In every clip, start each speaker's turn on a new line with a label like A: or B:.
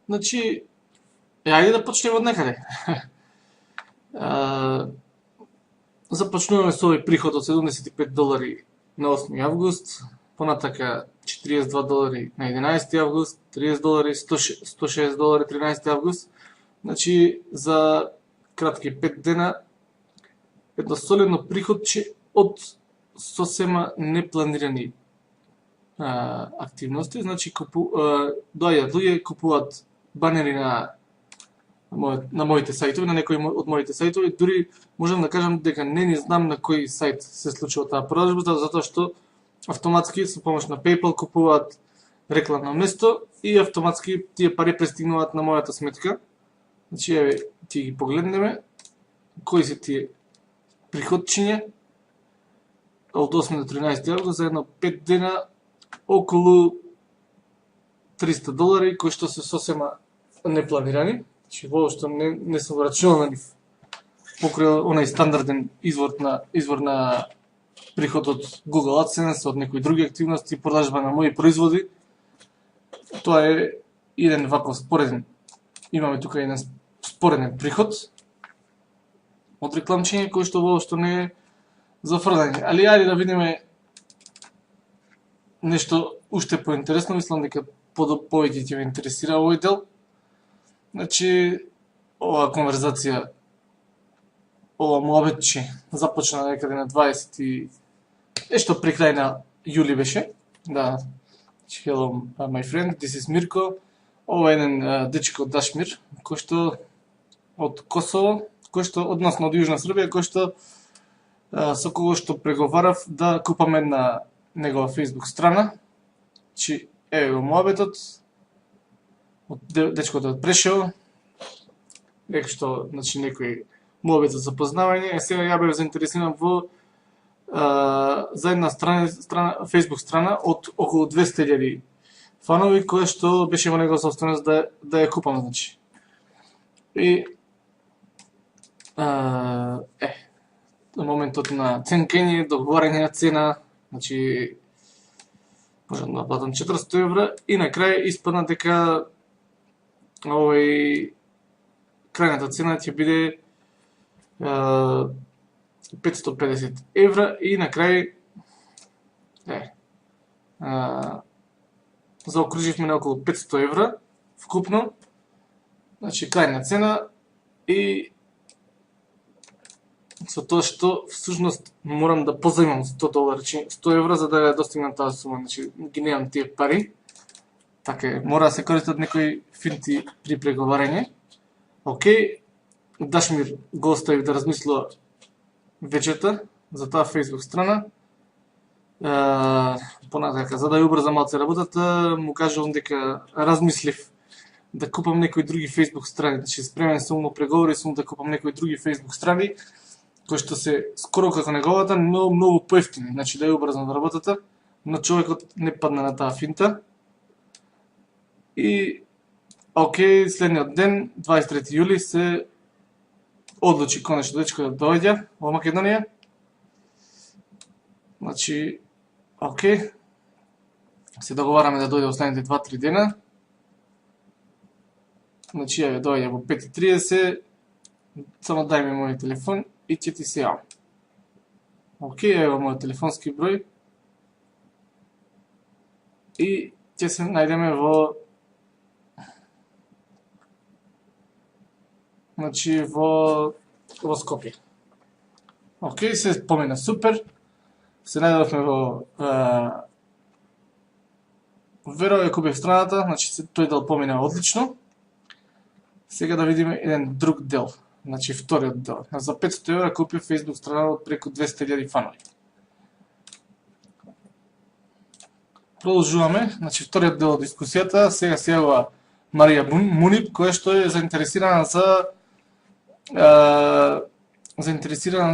A: Значи, ајде да почнеме од некаде. А, Започнуваме со овој приход од $75 на 8 август, понатака $42 на 11 август, $30, $106 13 август. Значи, за кратки 5 дена, едно солидно приходче од сосема непланирани активности. Значи, доаѓаат луѓе, купуваат банери на моите сајтови, на некои од моите сајтови. Дури можам да кажам дека не знам на кој сајт се случува таа продажба, затоа што автоматски со помош на PayPal купуваат рекламно место и автоматски тие пари пристигнуваат на мојата сметка. Значи, еве, ти ги погледнеме кои се тие приходчиња од 8 до 13 август за едно 5 дена околу $300 кои што се сосема непланирани. Значи, воопшто не сум рачунал на нив покрај онај стандарден извор на приход од Google AdSense, од некои други активности, продажба на мои производи. Тоа е еден ваков спореден. Имаме тука еден спореден приход од рекламчиња кој што воопшто не е за фрдање. Али ајде да видиме нешто уште поинтересно, мислам дека повеќе ќе ве интересира овој дел. Значи, оваа конверзација, ова муабетче започна некаде на 20 и нешто при крај на јули беше. Да, hello my friend, this is Mirko. Ова е еден дечко од Дашмир, кој што од Косово, кој што односно од Јужна Србија, кој што со кого што преговарав да купам една негова Facebook страна. Значи, еве го муабетот од дечкото од Прешево, дека што, значи, некој муабет за запознавање. Сега ја бев заинтересиран во за една Facebook страна од околу 200.000 фанови, која што беше во негова собственост да ја купам, значи. И на моментот на ценкење, договарање на цена, значи, можам да платам €400 и на крај испадна дека крајната цена ќе биде €550 и на крај заокруживме на околу €500 вкупно, значи крајна цена, и со тоа што всушност морам да позајмам $100, €100 за да ја достигнам таа сума, значи ги немам тие пари. Така, мора да се користат некои финти при преговарање. Океј, Дашмир го оставив да размислува вечерта за таа Facebook страна. Понатака, за да ја убрзам малце работата, му кажувам дека размислив да купам некои други Facebook страни. Значи, спремен сум на преговори сум да купам некои други Facebook страни, кои што се скоро како неговата, но многу поевтини. Значи, да ја убрзам работата, но човекот не падна на таа финта. И, океј, следниот ден, 23 јули, се одлучи конечно дечко да доаѓа во Македонија. Значи, океј, се договараме да дојде останете 2-3 дена. Значи, ја доаѓа во 5:30, само дај ми мој телефон и ќе ти се јавам. Океј, ево мојот телефонски број. И ќе се најдеме во Скопје. Океј, се помина супер. Се најдовме во Веро, ја купив страната, значи тој дел помина одлично. Сега да видиме еден друг дел, значи вториот дел. За €500 купив Facebook страна од преку 200.000 фанови. Продолжуваме, значи вториот дел од дискусијата. Сега се јавува Марија Мунип, која што е заинтересирана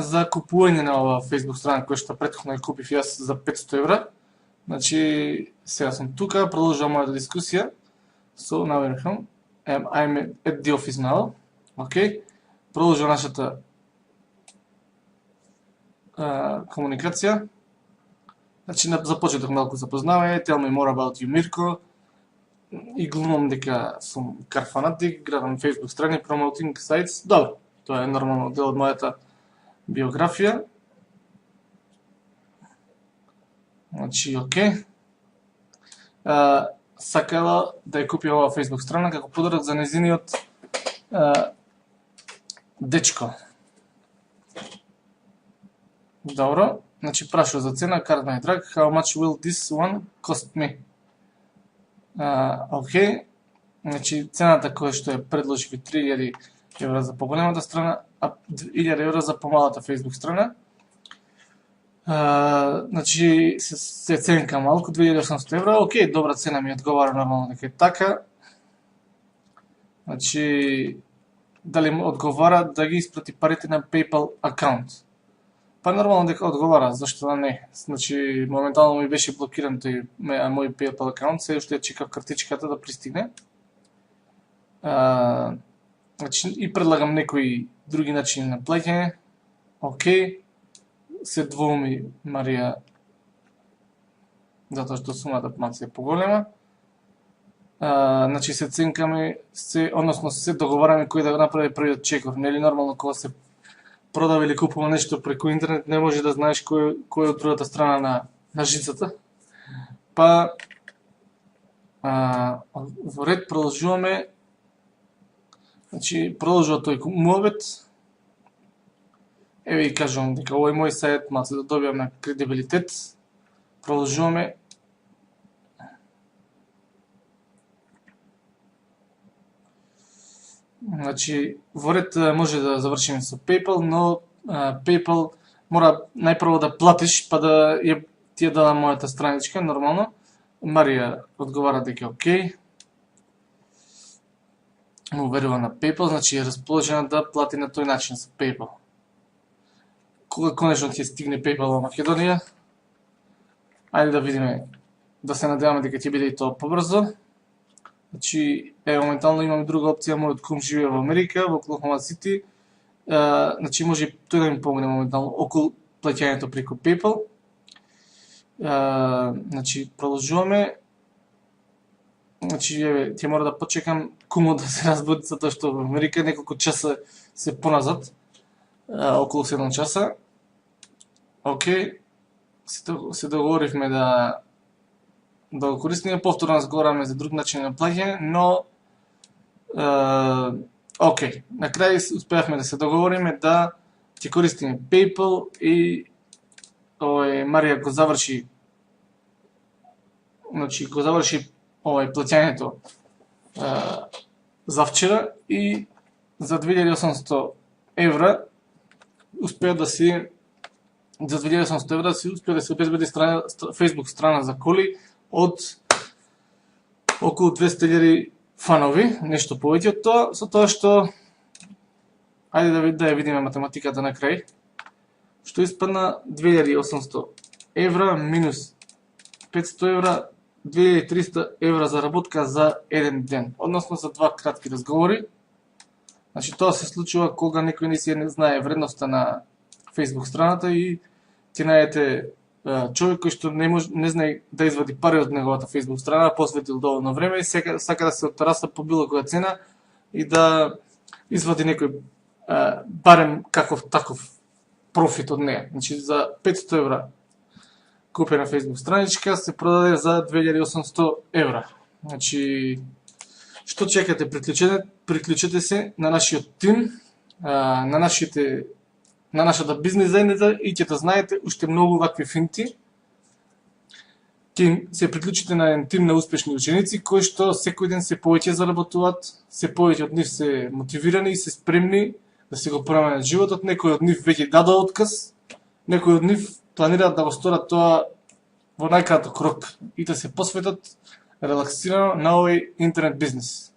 A: за купување на ова Facebook страна, која што претходно ја купив јас за €500. Значи, сега сум тука, продолжувам мојата дискусија. So, now I'm at the office now. Океј, продолжува нашата комуникација. Значи, започетох малку запознавање, tell me more about you, Mirko. и глумам дека сум кар фанатик, градам Facebook страни, promoting sites. Добро, тоа е нормално дел од мојата биографија. Значи, окей. Сакала да ја купи оваа Facebook страна како подарок за незиниот дечко. Добро, значи прашува за цена, карат my drag, how much will this one cost me? Окей, значи цената која што ја предложи ви 3000 евра за поголемата страна, а 1000 евра за помалата Facebook страна. Значи се ценка малку, 2800 евра, окей, добра цена ми одговара нормално дека е така. Значи, дали му одговара да ги испрати парите на PayPal акаунт? Па нормално дека одговара, зашто да не. Значи, моментално ми беше блокиран тој мој PayPal акаунт, се уште чекав картичката да пристигне. Значи, и предлагам некои други начини на плаќање. Окей. Се двоуми Марија, затоа што сумата малце е поголема. Значи се ценкаме, односно се договараме кој да го направи првиот чекор. Нели нормално кога се продава или купува нешто преку интернет, не може да знаеш кој е од другата страна на жицата. Па во ред продолжуваме. Значи продолжува тој муабет. Еве и кажувам дека овој мој сајт малце да добиваме кредибилитет. Продолжуваме. Значи, во ред може да завршиме со PayPal, но PayPal мора најпрво да платиш, па да ти ја дадам мојата страничка, нормално. Марија одговара дека окей. Му уверува на PayPal, значи е расположена да плати на тој начин со PayPal. Кога конечно ќе стигне PayPal во Македонија, ајде да видиме, да се надеваме дека ќе биде и тоа побрзо. Значи, моментално имам друга опција, мојот кум живее во Америка, во Оклахома Сити. Значи, може тој да ми помогне моментално околу плаќањето преку PayPal. Значи, продолжуваме. Значи, еве, ќе мора да почекам кумот да се разбуди, затоа што во Америка неколку часа се поназад, околу 7 часа. Окей, се договоривме да го користиме, повторно разговараме за друг начин на плаќање, но окей, на крај успеавме да се договориме да ќе користиме PayPal и Марија го заврши, значи го заврши плаќањето завчера и за 2800 евра успеа да си за 2800 евра успеа да се обезбеди Facebook страна за коли од околу 200.000 фанови, нешто повеќе од тоа, со тоа што ајде да ја видиме математиката на крај. Што испадна 2800 евра минус 500 евра, 2300 евра заработка за еден ден, односно за два кратки разговори. Значи тоа се случува кога некој не знае вредноста на Facebook страната и ќе најдете човек кој што не знае да извади пари од неговата Facebook страна, посветил доволно време и сака да се оттараса по било која цена и да извади некој барем каков таков профит од неја. Значи за 500 евра купена Facebook страничка се продаде за 2800 евра. Значи, што чекате? Приклучете се на нашиот тим, на нашата бизнес заедница и ќе да знаете уште многу вакви финти. Ќе се приклучите на еден тим на успешни ученици кои што секој ден се повеќе заработуваат, се повеќе од нив се мотивирани и се спремни да се го променат животот. Некои од нив веќе дадоа отказ, некои од нив планираат да го сторат тоа во најкраток рок и да се посветат релаксирано на овој интернет бизнес.